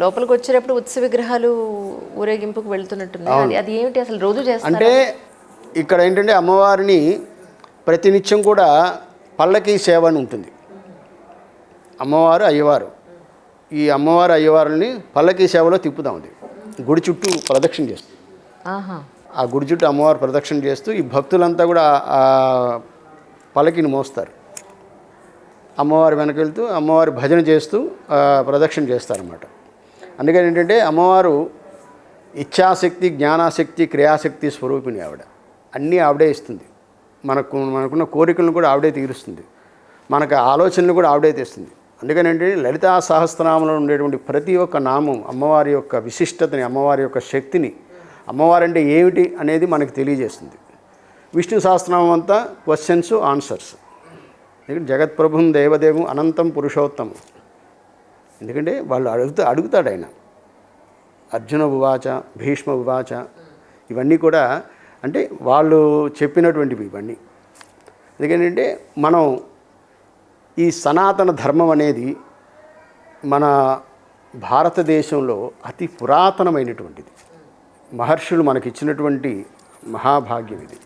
లోపలికి వచ్చేటప్పుడు ఉత్సవ విగ్రహాలు ఊరేగింపుకు వెళ్తున్నట్టున్నాయి. అది ఏమిటి అసలు రోజు చేస్తారా? అంటే ఇక్కడ ఏంటంటే అమ్మవారిని ప్రతినిత్యం కూడా పల్లకి సేవ అని ఉంటుంది. అమ్మవారు అయ్యవారు ఈ అమ్మవారు అయ్యవారిని పల్లకి సేవలో తిప్పుతా ఉంది. గుడి చుట్టూ ప్రదక్షిణ చేస్తూ ఆ గుడి చుట్టూ అమ్మవారు ప్రదక్షిణ చేస్తూ ఈ భక్తులంతా కూడా ఆ పల్లకిని మోస్తారు. అమ్మవారి వెనక వెళ్తూ అమ్మవారి భజన చేస్తూ ప్రదక్షిణ చేస్తారన్నమాట. అందుకని ఏంటంటే అమ్మవారు ఇచ్ఛాశక్తి, జ్ఞానాశక్తి, క్రియాశక్తి స్వరూపిణి. ఆవిడ అన్నీ ఆవిడే ఇస్తుంది. మనకున్న కోరికలను కూడా ఆవిడే తీరుస్తుంది. మనకు ఆలోచనలు కూడా ఆవిడే తెస్తుంది. అందుకని ఏంటంటే లలితా సహస్రనామంలో ఉండేటువంటి ప్రతి ఒక్క నామం అమ్మవారి యొక్క విశిష్టతని, అమ్మవారి యొక్క శక్తిని, అమ్మవారు అంటే ఏమిటి అనేది మనకు తెలియజేస్తుంది. విష్ణు సహస్రనామం అంతా క్వశ్చన్స్, ఆన్సర్స్. ఎందుకంటే జగత్ప్రభుం దేవదేవం అనంతం పురుషోత్తమం. ఎందుకంటే వాళ్ళు అడుగుతాడు ఆయన. అర్జున ఉవాచ, భీష్మ ఉవాచ, ఇవన్నీ కూడా అంటే వాళ్ళు చెప్పినటువంటివి ఇవన్నీ. ఎందుకంటే మనం ఈ సనాతన ధర్మం అనేది మన భారతదేశంలో అతి పురాతనమైనటువంటిది. మహర్షులు మనకిచ్చినటువంటి మహాభాగ్యం ఇది.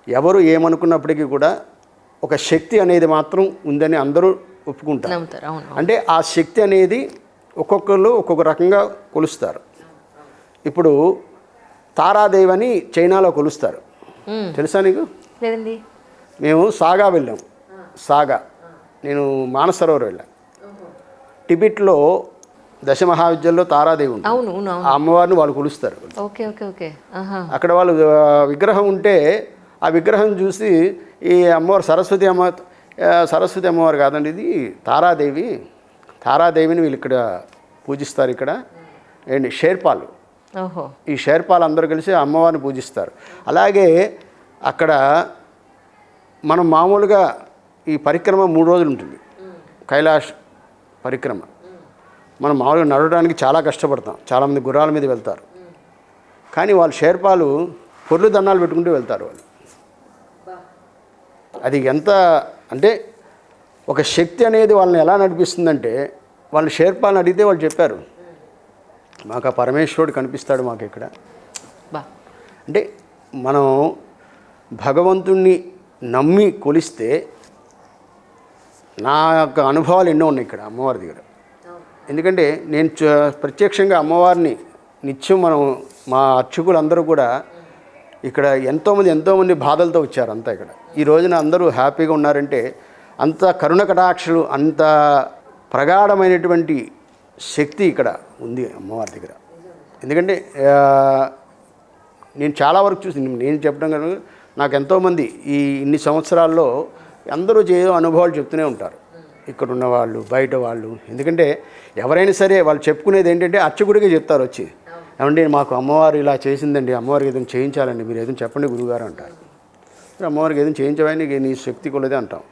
ఎవరు ఏమనుకున్నప్పటికీ కూడా ఒక శక్తి అనేది మాత్రం ఉందని అందరూ ఒప్పుకుంటారు. అంటే ఆ శక్తి అనేది ఒక్కొక్కరు ఒక్కొక్క రకంగా కొలుస్తారు. ఇప్పుడు తారాదేవి అని చైనాలో కొలుస్తారు. తెలుసా నీకు? లేదండి. మేము సాగా వెళ్ళాం. సాగా నేను మానసరోవర్ వెళ్ళాను. టిబెట్లో దశమహావిద్యల్లో తారాదేవి ఉంటుంది. ఆ అమ్మవారిని వాళ్ళు కొలుస్తారు. అక్కడ వాళ్ళు విగ్రహం ఉంటే ఆ విగ్రహం చూసి ఈ అమ్మవారు సరస్వతి అమ్మవారు కాదండి, ఇది తారాదేవి. తారాదేవిని వీళ్ళు ఇక్కడ పూజిస్తారు. ఇక్కడ ఏంటి షేర్పాలు, ఈ షేర్పాలు అందరూ కలిసి అమ్మవారిని పూజిస్తారు. అలాగే అక్కడ మనం మామూలుగా ఈ పరిక్రమ 3 రోజులు ఉంటుంది. కైలాష్ పరిక్రమ మనం మామూలుగా నడవడానికి చాలా కష్టపడతాం. చాలామంది గుర్రాల మీద వెళ్తారు. కానీ వాళ్ళు షేర్పాలు పొర్లు దండాలు పెట్టుకుంటూ వెళ్తారు. వాళ్ళు అది ఎంత అంటే ఒక శక్తి అనేది వాళ్ళని ఎలా నడిపిస్తుందంటే, వాళ్ళు షేర్పాలను అడిగితే వాళ్ళు చెప్పారు, మాకు ఆ పరమేశ్వరుడు కనిపిస్తాడు మాకు ఇక్కడ. అంటే మనం భగవంతుణ్ణి నమ్మి కొలిస్తే నా యొక్క అనుభవాలు ఎన్నో ఉన్నాయి ఇక్కడ అమ్మవారి దగ్గర. ఎందుకంటే నేను ప్రత్యక్షంగా అమ్మవారిని నిత్యం మా అర్చకులందరూ కూడా ఇక్కడ ఎంతోమంది బాధలతో వచ్చారు. అంతా ఇక్కడ ఈ రోజున అందరూ హ్యాపీగా ఉన్నారంటే అంత కరుణ కటాక్షలు, అంత ప్రగాఢమైనటువంటి శక్తి ఇక్కడ ఉంది అమ్మవారి దగ్గర. ఎందుకంటే నేను చాలా వరకు చూసి నేను చెప్పడం కానీ నాకు ఎంతోమంది ఈ ఇన్ని సంవత్సరాల్లో అందరూ ఏదో అనుభవాలు చెప్తూనే ఉంటారు. ఇక్కడ ఉన్న వాళ్ళు, బయట వాళ్ళు. ఎందుకంటే ఎవరైనా సరే వాళ్ళు చెప్పుకునేది ఏంటంటే అర్చకుడికే చెప్తారు వచ్చి, ఏమంటే మాకు అమ్మవారు ఇలా చేసిందండి, అమ్మవారికి ఏదైనా చేయించాలండి, మీరు ఏదైనా చెప్పండి గురువుగారు అంటారు. అమ్మవారికి ఏదైనా చేయించవని నీ శక్తి కొలదే అంటాం.